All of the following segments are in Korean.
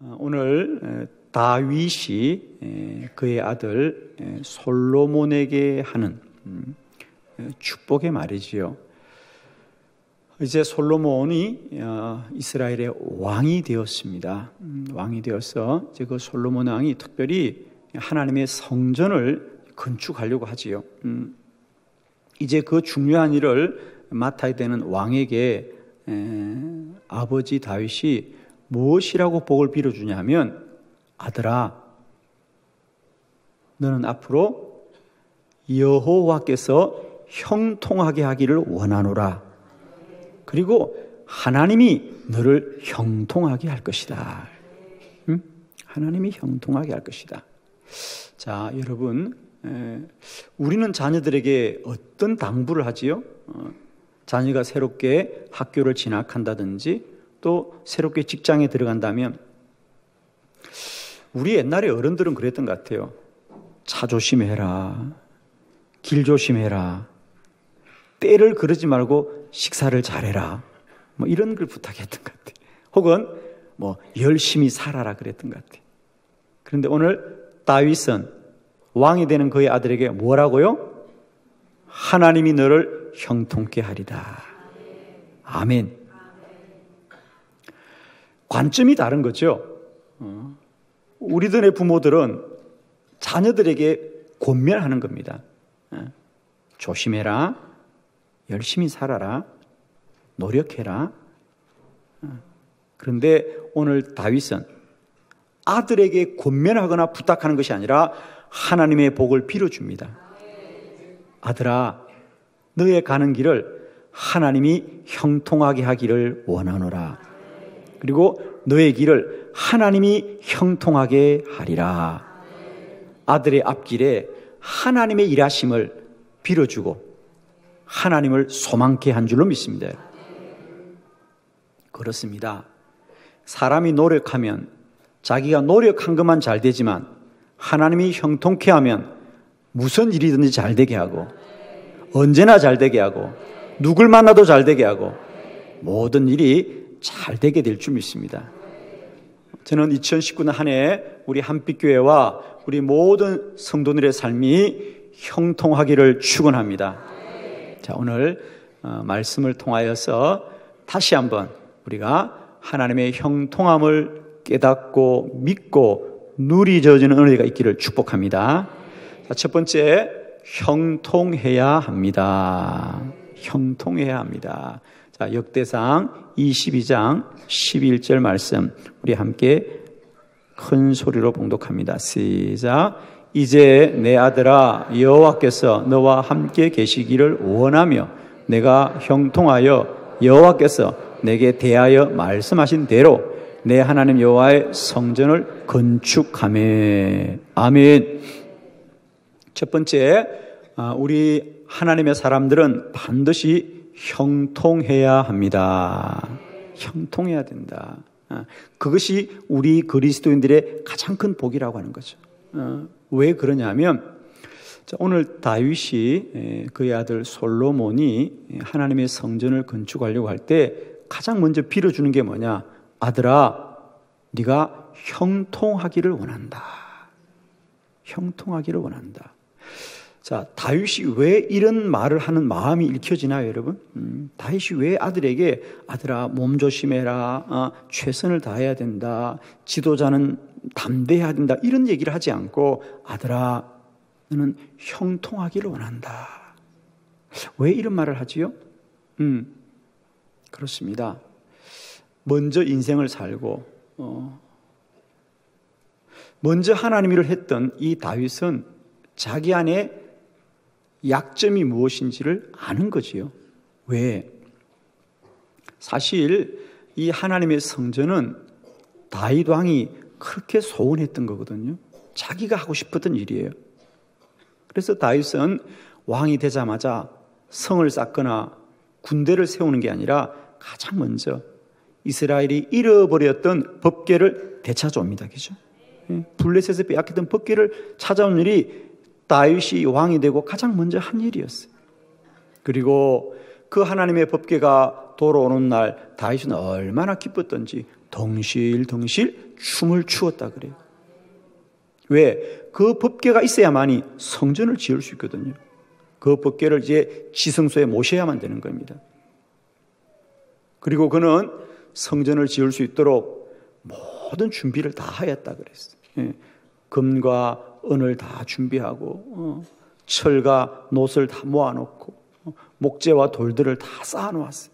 오늘 다윗이 그의 아들 솔로몬에게 하는 축복의 말이지요. 이제 솔로몬이 이스라엘의 왕이 되었습니다. 왕이 되어서 이제 그 솔로몬 왕이 특별히 하나님의 성전을 건축하려고 하지요. 이제 그 중요한 일을 맡아야 되는 왕에게 아버지 다윗이 무엇이라고 복을 빌어주냐 하면, 아들아, 너는 앞으로 여호와께서 형통하게 하기를 원하노라. 그리고 하나님이 너를 형통하게 할 것이다. 하나님이 형통하게 할 것이다. 자, 여러분, 우리는 자녀들에게 어떤 당부를 하지요? 자녀가 새롭게 학교를 진학한다든지 또 새롭게 직장에 들어간다면, 우리 옛날에 어른들은 그랬던 것 같아요. 차 조심해라, 길 조심해라, 때를 그르지 말고 식사를 잘해라, 뭐 이런 걸 부탁했던 것 같아요. 혹은 뭐 열심히 살아라 그랬던 것 같아요. 그런데 오늘 다윗은 왕이 되는 그의 아들에게 뭐라고요? 하나님이 너를 형통케 하리다. 아멘. 관점이 다른 거죠. 우리들의 부모들은 자녀들에게 권면하는 겁니다. 조심해라, 열심히 살아라, 노력해라. 그런데 오늘 다윗은 아들에게 권면하거나 부탁하는 것이 아니라 하나님의 복을 빌어줍니다. 아들아, 너의 가는 길을 하나님이 형통하게 하기를 원하노라. 그리고 너의 길을 하나님이 형통하게 하리라. 아들의 앞길에 하나님의 일하심을 빌어주고 하나님을 소망케 한 줄로 믿습니다. 그렇습니다. 사람이 노력하면 자기가 노력한 것만 잘 되지만 하나님이 형통케 하면 무슨 일이든지 잘 되게 하고 언제나 잘 되게 하고 누굴 만나도 잘 되게 하고 모든 일이 잘 되게 될 줄 믿습니다. 저는 2019년 한 해 우리 한빛교회와 우리 모든 성도들의 삶이 형통하기를 축원합니다. 자, 오늘 말씀을 통하여서 다시 한번 우리가 하나님의 형통함을 깨닫고 믿고 누리져지는 은혜가 있기를 축복합니다. 자, 첫 번째, 형통해야 합니다. 형통해야 합니다. 자, 역대상 22장 11절 말씀 우리 함께 큰 소리로 봉독합니다. 시작. 이제 내 아들아, 여호와께서 너와 함께 계시기를 원하며 내가 형통하여 여호와께서 내게 대하여 말씀하신 대로 내 하나님 여호와의 성전을 건축하매. 아멘. 첫 번째, 우리 하나님의 사람들은 반드시 형통해야 합니다. 형통해야 된다. 그것이 우리 그리스도인들의 가장 큰 복이라고 하는 거죠. 왜 그러냐면, 오늘 다윗이 그의 아들 솔로몬이 하나님의 성전을 건축하려고 할 때 가장 먼저 빌어주는 게 뭐냐? 아들아, 네가 형통하기를 원한다. 형통하기를 원한다. 자, 다윗이 왜 이런 말을 하는 마음이 읽혀지나요, 여러분? 다윗이 왜 아들에게 아들아, 몸 조심해라, 최선을 다해야 된다, 지도자는 담대해야 된다, 이런 얘기를 하지 않고 아들아, 너는 형통하기를 원한다. 왜 이런 말을 하지요? 그렇습니다. 먼저 인생을 살고 먼저 하나님 일을 했던 이 다윗은 자기 안에 약점이 무엇인지를 아는 거지요. 왜? 사실 이 하나님의 성전은 다윗 왕이 그렇게 소원했던 거거든요. 자기가 하고 싶었던 일이에요. 그래서 다윗은 왕이 되자마자 성을 쌓거나 군대를 세우는 게 아니라 가장 먼저 이스라엘이 잃어버렸던 법궤를 되찾아옵니다. 그죠? 블레셋에서 빼앗겼던 법궤를 찾아온 일이 다윗이 왕이 되고 가장 먼저 한 일이었어요. 그리고 그 하나님의 법궤가 돌아오는 날 다윗은 얼마나 기뻤던지 덩실덩실 춤을 추었다 그래요. 왜? 그 법궤가 있어야만이 성전을 지을 수 있거든요. 그 법궤를 이제 지성소에 모셔야만 되는 겁니다. 그리고 그는 성전을 지을 수 있도록 모든 준비를 다 하였다 그랬어요. 예. 금과 은을 다 준비하고 철과 놋을 다 모아놓고 목재와 돌들을 다 쌓아놓았어요.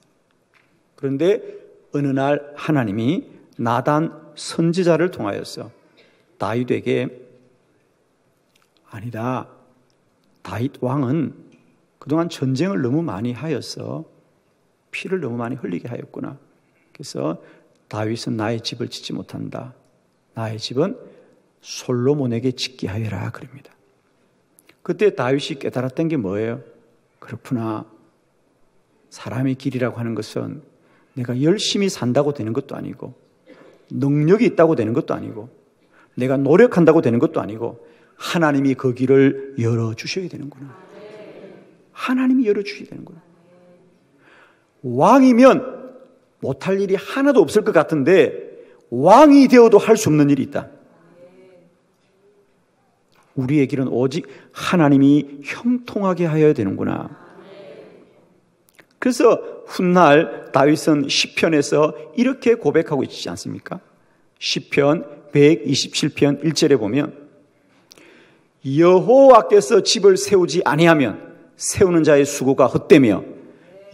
그런데 어느 날 하나님이 나단 선지자를 통하여서 다윗에게 아니다, 다윗 왕은 그동안 전쟁을 너무 많이 하여서 피를 너무 많이 흘리게 하였구나. 그래서 다윗은 나의 집을 짓지 못한다. 나의 집은 솔로몬에게 짓게 하여라 그럽니다. 그때 다윗이 깨달았던 게 뭐예요? 그렇구나. 사람의 길이라고 하는 것은 내가 열심히 산다고 되는 것도 아니고 능력이 있다고 되는 것도 아니고 내가 노력한다고 되는 것도 아니고 하나님이 그 길을 열어주셔야 되는구나. 하나님이 열어주셔야 되는구나. 왕이면 못할 일이 하나도 없을 것 같은데 왕이 되어도 할 수 없는 일이 있다. 우리의 길은 오직 하나님이 형통하게 하여야 되는구나. 그래서 훗날 다윗은 시편에서 이렇게 고백하고 있지 않습니까? 시편 127편 1절에 보면 여호와께서 집을 세우지 아니하면 세우는 자의 수고가 헛되며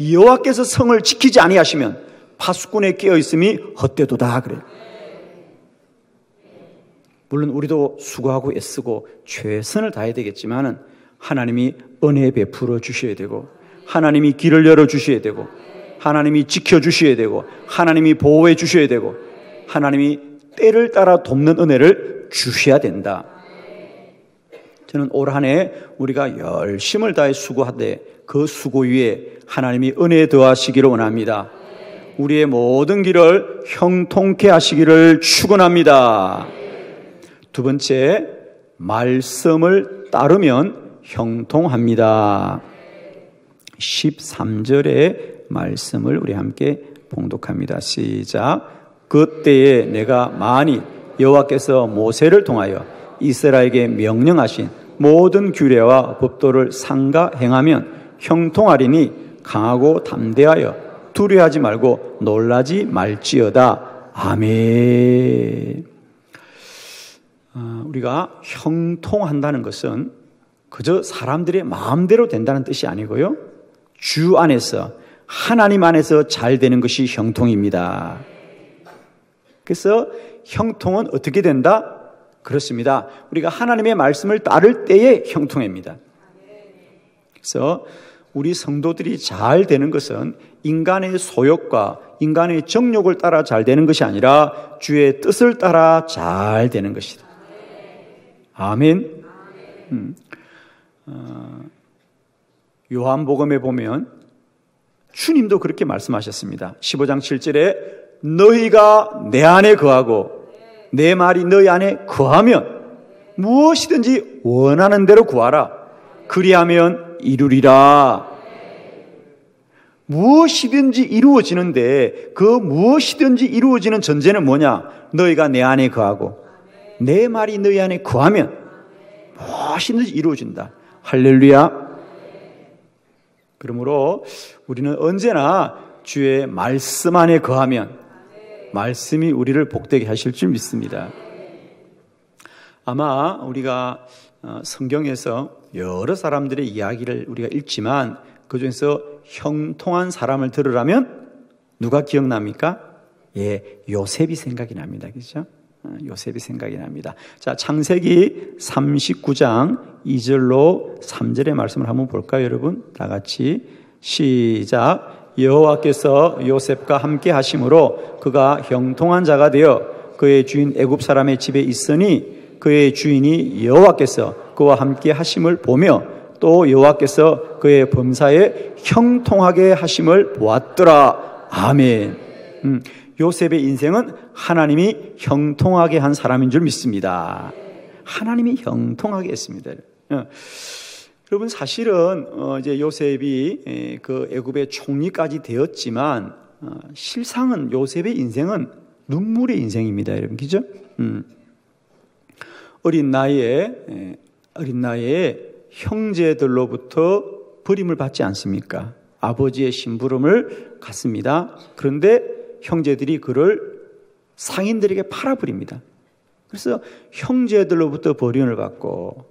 여호와께서 성을 지키지 아니하시면 파수꾼에 깨어 있음이 헛되도다 그래요. 물론 우리도 수고하고 애쓰고 최선을 다해야 되겠지만은 하나님이 은혜 베풀어 주셔야 되고 하나님이 길을 열어 주셔야 되고 하나님이 지켜 주셔야 되고 하나님이 보호해 주셔야 되고 하나님이 때를 따라 돕는 은혜를 주셔야 된다. 저는 올 한 해 우리가 열심을 다해 수고하되 그 수고 위에 하나님이 은혜 더하시기를 원합니다. 우리의 모든 길을 형통케 하시기를 축원합니다. 두 번째, 말씀을 따르면 형통합니다. 13절의 말씀을 우리 함께 봉독합니다. 시작. 그때에 내가 만일 여호와께서 모세를 통하여 이스라엘에게 명령하신 모든 규례와 법도를 삼가 행하면 형통하리니 강하고 담대하여 두려워하지 말고 놀라지 말지어다. 아멘. 우리가 형통한다는 것은 그저 사람들의 마음대로 된다는 뜻이 아니고요. 주 안에서 하나님 안에서 잘 되는 것이 형통입니다. 그래서 형통은 어떻게 된다? 그렇습니다. 우리가 하나님의 말씀을 따를 때에 형통합니다. 그래서 우리 성도들이 잘 되는 것은 인간의 소욕과 인간의 정욕을 따라 잘 되는 것이 아니라 주의 뜻을 따라 잘 되는 것이다. 아멘. 요한복음에 보면 주님도 그렇게 말씀하셨습니다. 15장 7절에 너희가 내 안에 거하고 내 말이 너희 안에 거하면 무엇이든지 원하는 대로 구하라. 그리하면 이루리라. 무엇이든지 이루어지는데 그 무엇이든지 이루어지는 전제는 뭐냐? 너희가 내 안에 거하고 내 말이 너희 안에 거하면 무엇이든지 이루어진다. 할렐루야. 그러므로 우리는 언제나 주의 말씀 안에 거하면 말씀이 우리를 복되게 하실 줄 믿습니다. 아마 우리가 성경에서 여러 사람들의 이야기를 우리가 읽지만 그중에서 형통한 사람을 들으라면 누가 기억납니까? 예, 요셉이 생각이 납니다. 그렇죠? 요셉이 생각이 납니다. 자, 창세기 39장 2절로 3절의 말씀을 한번 볼까요, 여러분? 다 같이 시작. 여호와께서 요셉과 함께 하심으로 그가 형통한 자가 되어 그의 주인 애굽 사람의 집에 있으니 그의 주인이 여호와께서 그와 함께 하심을 보며 또 여호와께서 그의 범사에 형통하게 하심을 보았더라. 아멘. 요셉의 인생은 하나님이 형통하게 한 사람인 줄 믿습니다. 하나님이 형통하게 했습니다. 여러분 사실은 이제 요셉이 그 애굽의 총리까지 되었지만 실상은 요셉의 인생은 눈물의 인생입니다, 여러분. 그죠? 어린 나이에 형제들로부터 버림을 받지 않습니까? 아버지의 심부름을 갖습니다. 그런데 형제들이 그를 상인들에게 팔아버립니다. 그래서 형제들로부터 버림을 받고,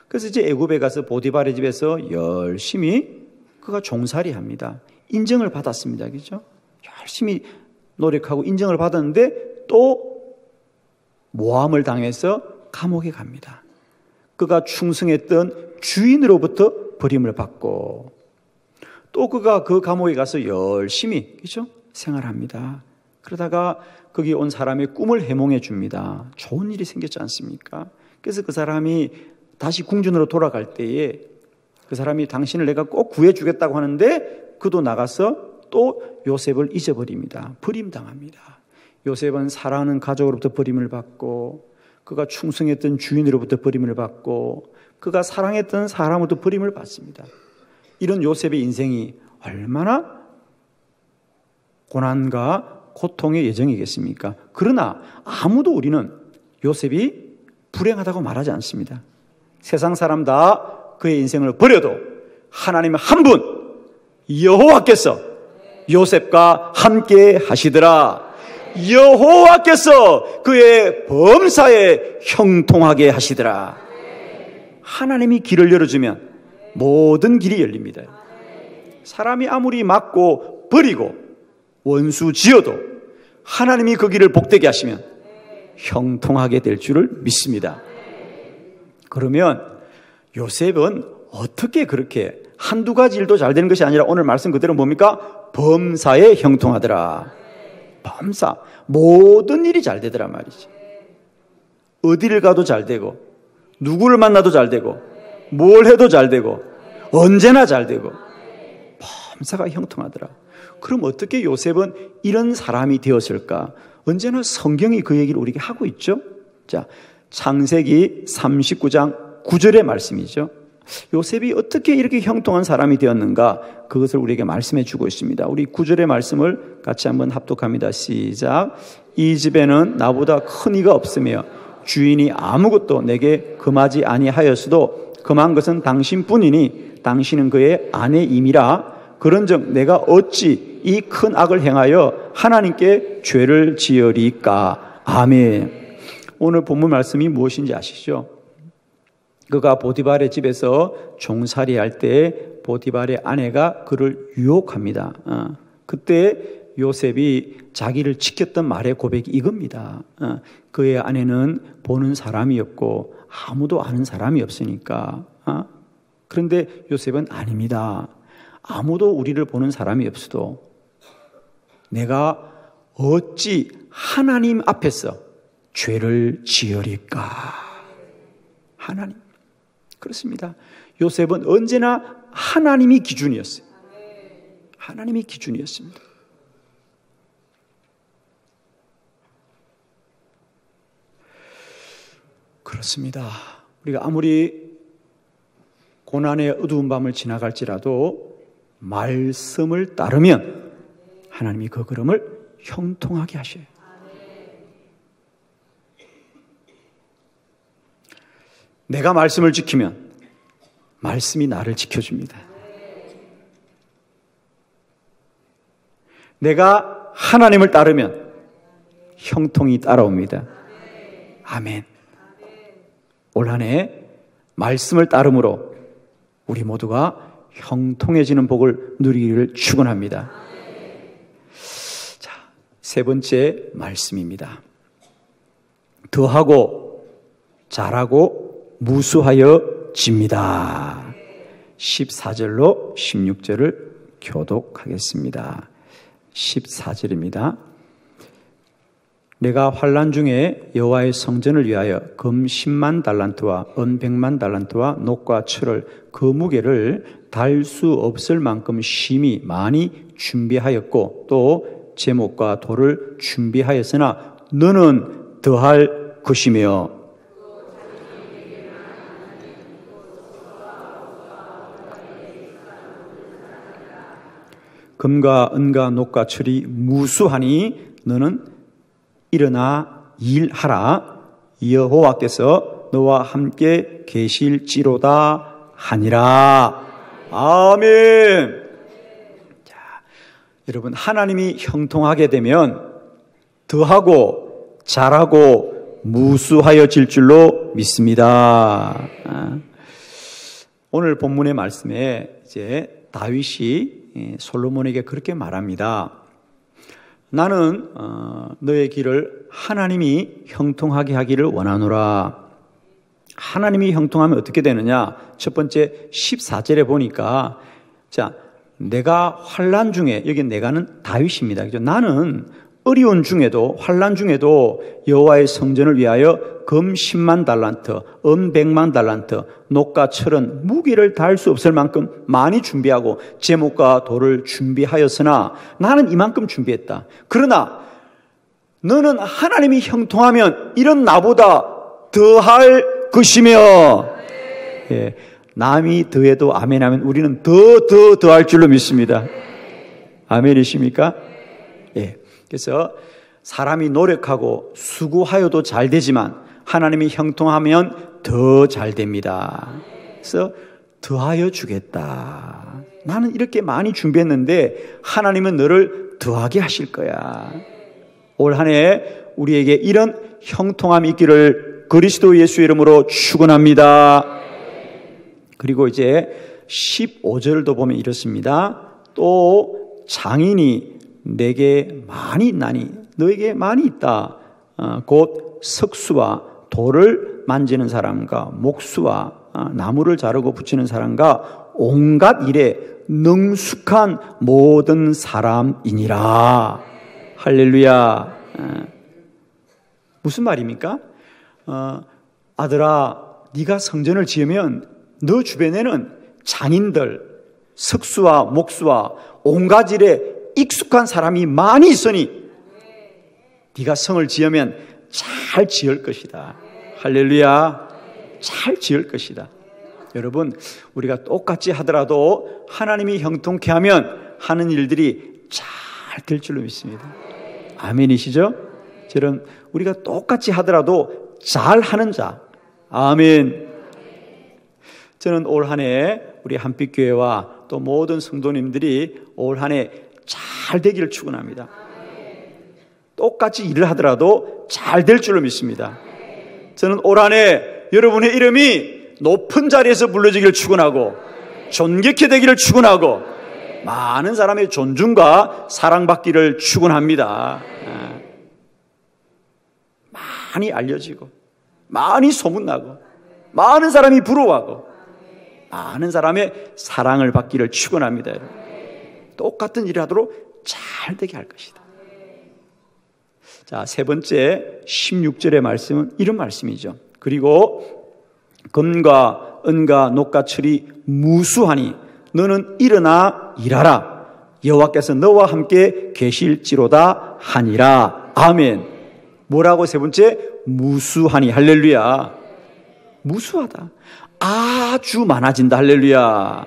그래서 이제 애굽에 가서 보디발의 집에서 열심히 그가 종살이합니다. 인정을 받았습니다. 그죠? 열심히 노력하고 인정을 받았는데 또 모함을 당해서 감옥에 갑니다. 그가 충성했던 주인으로부터 버림을 받고, 또 그가 그 감옥에 가서 열심히, 그죠? 생활합니다. 그러다가 거기 온 사람의 꿈을 해몽해 줍니다. 좋은 일이 생겼지 않습니까? 그래서 그 사람이 다시 궁전으로 돌아갈 때에 그 사람이 당신을 내가 꼭 구해주겠다고 하는데 그도 나가서 또 요셉을 잊어버립니다. 버림당합니다. 요셉은 사랑하는 가족으로부터 버림을 받고, 그가 충성했던 주인으로부터 버림을 받고, 그가 사랑했던 사람으로부터 버림을 받습니다. 이런 요셉의 인생이 얼마나 고난과 고통의 여정이겠습니까? 그러나 아무도 우리는 요셉이 불행하다고 말하지 않습니다. 세상 사람 다 그의 인생을 버려도 하나님 한 분, 여호와께서 요셉과 함께 하시더라. 여호와께서 그의 범사에 형통하게 하시더라. 하나님이 길을 열어주면 모든 길이 열립니다. 사람이 아무리 막고 버리고 원수 지어도 하나님이 그 길을 복되게 하시면 형통하게 될 줄을 믿습니다. 그러면 요셉은 어떻게 그렇게 한두 가지 일도 잘 되는 것이 아니라 오늘 말씀 그대로 뭡니까? 범사에 형통하더라. 범사, 모든 일이 잘 되더라 말이지. 어디를 가도 잘 되고, 누구를 만나도 잘 되고, 뭘 해도 잘 되고, 언제나 잘 되고, 범사가 형통하더라. 그럼 어떻게 요셉은 이런 사람이 되었을까? 언제나 성경이 그 얘기를 우리에게 하고 있죠. 자, 창세기 39장 9절의 말씀이죠. 요셉이 어떻게 이렇게 형통한 사람이 되었는가? 그것을 우리에게 말씀해 주고 있습니다. 우리 9절의 말씀을 같이 한번 합독합니다. 시작. 이 집에는 나보다 큰 이가 없으며 주인이 아무것도 내게 금하지 아니하였어도 금한 것은 당신뿐이니 당신은 그의 아내임이라. 그런즉 내가 어찌 이 큰 악을 행하여 하나님께 죄를 지으리까. 아멘. 오늘 본문 말씀이 무엇인지 아시죠? 그가 보디발의 집에서 종살이할 때 보디발의 아내가 그를 유혹합니다. 그때 요셉이 자기를 지켰던 말의 고백이 이겁니다. 그의 아내는 보는 사람이었고 아무도 아는 사람이 없으니까. 그런데 요셉은 아닙니다. 아무도 우리를 보는 사람이 없어도 내가 어찌 하나님 앞에서 죄를 지으리까. 하나님. 그렇습니다. 요셉은 언제나 하나님이 기준이었어요. 하나님이 기준이었습니다. 그렇습니다. 우리가 아무리 고난의 어두운 밤을 지나갈지라도 말씀을 따르면 하나님이 그 걸음을 형통하게 하셔요. 내가 말씀을 지키면 말씀이 나를 지켜줍니다. 내가 하나님을 따르면 형통이 따라옵니다. 아멘. 올 한 해 말씀을 따름으로 우리 모두가 형통해지는 복을 누리기를 축원합니다. 자, 세 번째 말씀입니다. 더하고 잘하고 무수하여 집니다. 14절로 16절을 교독하겠습니다. 14절입니다. 내가 환난 중에 여호와의 성전을 위하여 금 10만 달란트와 은 100만 달란트와 녹과 철을 그 무게를 달 수 없을 만큼 심히 많이 준비하였고 또 제목과 돌을 준비하였으나 너는 더할 것이며 금과 은과 녹과 철이 무수하니 너는 일어나 일하라. 여호와께서 너와 함께 계실지로다 하니라. 아멘. 자, 여러분, 하나님이 형통하게 되면 더하고 잘하고 무수하여질 줄로 믿습니다. 오늘 본문의 말씀에 이제 다윗이 솔로몬에게 그렇게 말합니다. 나는 너의 길을 하나님이 형통하게 하기를 원하노라. 하나님이 형통하면 어떻게 되느냐? 첫 번째 14절에 보니까, 자, 내가 환난 중에, 여기 내가는 다윗입니다. 그죠? 나는 어려운 중에도, 환난 중에도 여호와의 성전을 위하여 금 10만 달란트, 은 100만 달란트, 녹과 철은 무기를 다할 수 없을 만큼 많이 준비하고 제목과 돌을 준비하였으나 나는 이만큼 준비했다. 그러나 너는 하나님이 형통하면 이런 나보다 더할 것이며, 예, 남이 더해도 아멘하면 우리는 더할 줄로 믿습니다. 아멘이십니까? 예. 그래서 사람이 노력하고 수고하여도 잘 되지만 하나님이 형통하면 더 잘 됩니다. 그래서 더하여 주겠다. 나는 이렇게 많이 준비했는데 하나님은 너를 더하게 하실 거야. 올 한 해 우리에게 이런 형통함이 있기를 그리스도 예수의 이름으로 축원합니다. 그리고 이제 15절도 보면 이렇습니다. 또 장인이 내게 많이 있나니 너에게 많이 있다. 곧 석수와 돌을 만지는 사람과 목수와 나무를 자르고 붙이는 사람과 온갖 일에 능숙한 모든 사람이니라. 할렐루야. 무슨 말입니까? 아들아, 네가 성전을 지으면 너 주변에는 장인들, 석수와 목수와 온갖 일에 익숙한 사람이 많이 있으니 네가 성을 지으면 잘 지을 것이다. 할렐루야. 잘 지을 것이다. 여러분, 우리가 똑같이 하더라도 하나님이 형통케 하면 하는 일들이 잘 될 줄로 믿습니다. 아멘이시죠? 저는 우리가 똑같이 하더라도 잘하는 자. 아멘. 저는 올 한 해 우리 한빛교회와 또 모든 성도님들이 올 한 해 잘 되기를 축원합니다. 똑같이 일을 하더라도 잘 될 줄로 믿습니다. 저는 올 한 해 여러분의 이름이 높은 자리에서 불러지기를 축원하고 존귀케 되기를 축원하고 많은 사람의 존중과 사랑받기를 축원합니다. 많이 알려지고 많이 소문나고 많은 사람이 부러워하고 많은 사람의 사랑을 받기를 축원합니다. 똑같은 일을 하도록 잘 되게 할 것이다. 자, 세 번째 16절의 말씀은 이런 말씀이죠. 그리고 금과 은과 녹과 철이 무수하니 너는 일어나 일하라. 여호와께서 너와 함께 계실지로다 하니라. 아멘. 뭐라고 세 번째? 무수하니. 할렐루야. 무수하다. 아주 많아진다. 할렐루야.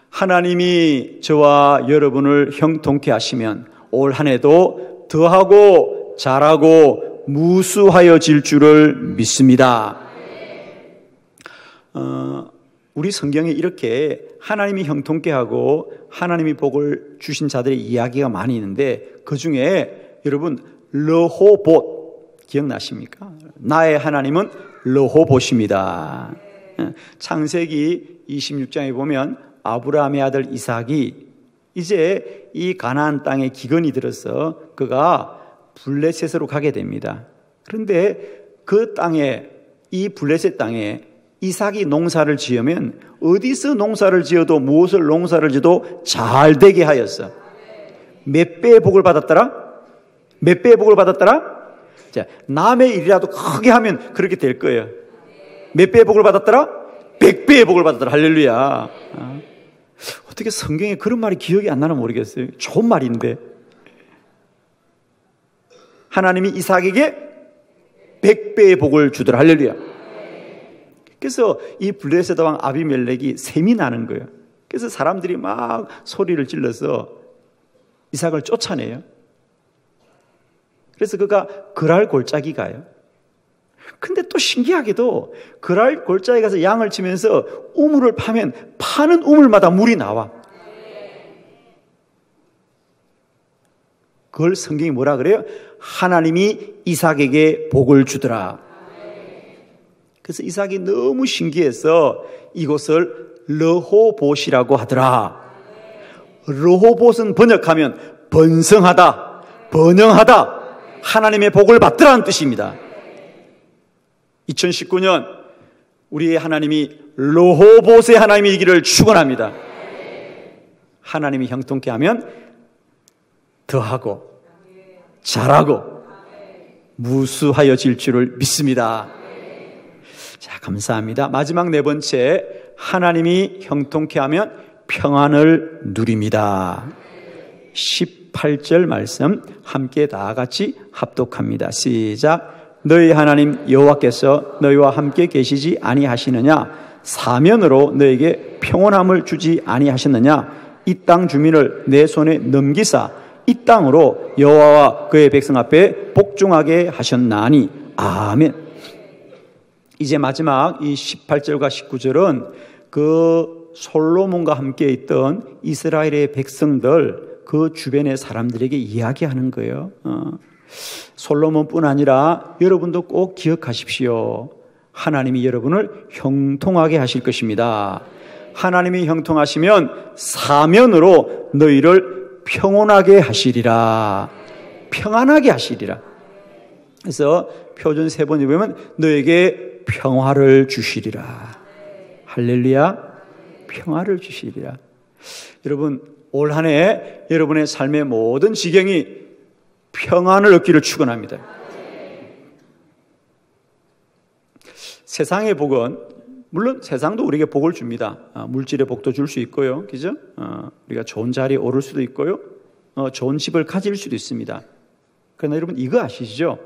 하나님이 저와 여러분을 형통케 하시면 올 한 해도 더하고 잘하고 무수하여질 줄을 믿습니다. 우리 성경에 이렇게 하나님이 형통케 하고 하나님이 복을 주신 자들의 이야기가 많이 있는데 그 중에 여러분 르호봇 기억나십니까? 나의 하나님은 르호봇입니다. 창세기 26장에 보면 아브라함의 아들 이삭이 이제 이 가나안 땅에 기근이 들어서 그가 블레셋으로 가게 됩니다. 그런데 그 땅에, 이 블레셋 땅에 이삭이 농사를 지으면 어디서 농사를 지어도 무엇을 농사를 지어도 잘 되게 하였어. 몇 배의 복을 받았더라? 몇 배의 복을 받았더라? 자, 남의 일이라도 크게 하면 그렇게 될 거예요. 몇 배의 복을 받았더라? 100배의 복을 받았더라. 할렐루야. 어떻게 성경에 그런 말이 기억이 안 나나 모르겠어요. 좋은 말인데. 하나님이 이삭에게 100배의 복을 주더라. 할렐루야. 그래서 이 블레셋 왕 아비멜렉이 셈이 나는 거예요. 그래서 사람들이 막 소리를 질러서 이삭을 쫓아내요. 그래서 그가 그랄 골짜기 가요. 근데 또 신기하게도 그랄 골짜기 가서 양을 치면서 우물을 파면 파는 우물마다 물이 나와. 그걸 성경이 뭐라 그래요? 하나님이 이삭에게 복을 주더라. 그래서 이삭이 너무 신기해서 이곳을 르호봇이라고 하더라. 르호봇은 번역하면 번성하다, 번영하다, 하나님의 복을 받더라는 뜻입니다. 2019년 우리의 하나님이 르호봇의 하나님이기를 축원합니다. 하나님이 형통케 하면 더하고 잘하고 무수하여질 줄을 믿습니다. 자, 감사합니다. 마지막 네 번째, 하나님이 형통케 하면 평안을 누립니다. 18절 말씀 함께 다 같이 합독합니다. 시작. 너희 하나님 여호와께서 너희와 함께 계시지 아니하시느냐? 사면으로 너에게 평온함을 주지 아니하셨느냐? 이 땅 주민을 내 손에 넘기사 이 땅으로 여호와와 그의 백성 앞에 복종하게 하셨나니. 아멘. 이제 마지막 이 18절과 19절은 그 솔로몬과 함께 있던 이스라엘의 백성들, 그 주변의 사람들에게 이야기하는 거예요. 솔로몬뿐 아니라 여러분도 꼭 기억하십시오. 하나님이 여러분을 형통하게 하실 것입니다. 하나님이 형통하시면 사면으로 너희를 평온하게 하시리라. 평안하게 하시리라. 그래서 표준 세 번에 보면 너에게 평화를 주시리라. 할렐루야. 평화를 주시리라. 여러분, 올 한 해 여러분의 삶의 모든 지경이 평안을 얻기를 축원합니다. 세상의 복은, 물론 세상도 우리에게 복을 줍니다. 물질의 복도 줄 수 있고요, 그죠? 우리가 좋은 자리에 오를 수도 있고요, 좋은 집을 가질 수도 있습니다. 그러나 여러분 이거 아시죠?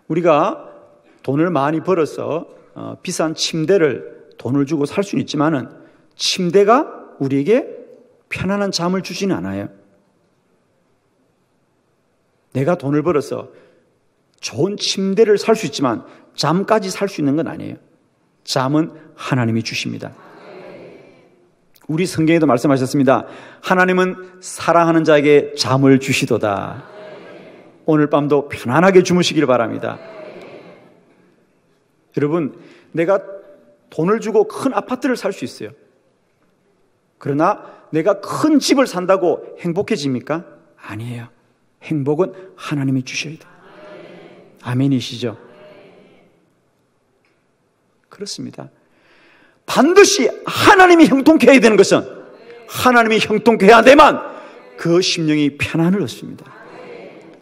우리가 돈을 많이 벌어서 비싼 침대를 돈을 주고 살 수는 있지만은 침대가 우리에게 편안한 잠을 주지는 않아요. 내가 돈을 벌어서 좋은 침대를 살 수 있지만 잠까지 살 수 있는 건 아니에요. 잠은 하나님이 주십니다. 우리 성경에도 말씀하셨습니다. 하나님은 사랑하는 자에게 잠을 주시도다. 오늘 밤도 편안하게 주무시길 바랍니다. 여러분, 내가 돈을 주고 큰 아파트를 살 수 있어요. 그러나 내가 큰 집을 산다고 행복해집니까? 아니에요. 행복은 하나님이 주셔야 돼요. 아멘이시죠? 그렇습니다. 반드시 하나님이 형통케 해야 되는 것은 하나님이 형통케 해야 돼만 그 심령이 평안을 얻습니다.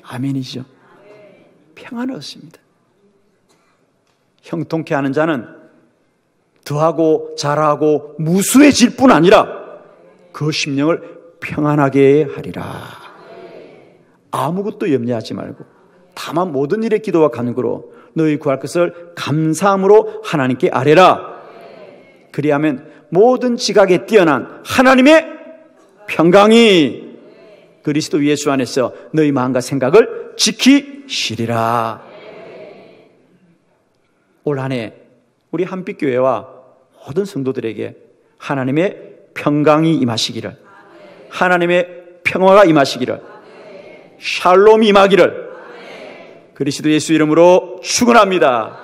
아멘이죠? 평안을 얻습니다. 형통케 하는 자는 더하고 잘하고 무수해질 뿐 아니라 그 심령을 평안하게 하리라. 아무것도 염려하지 말고 다만 모든 일에 기도와 간구로 너희 구할 것을 감사함으로 하나님께 아뢰라. 그리하면 모든 지각에 뛰어난 하나님의 평강이 그리스도 예수 안에서 너희 마음과 생각을 지키시리라. 올 한 해 우리 한빛교회와 모든 성도들에게 하나님의 평강이 임하시기를, 하나님의 평화가 임하시기를, 샬롬이 임하기를 그리스도 예수 이름으로 축원합니다.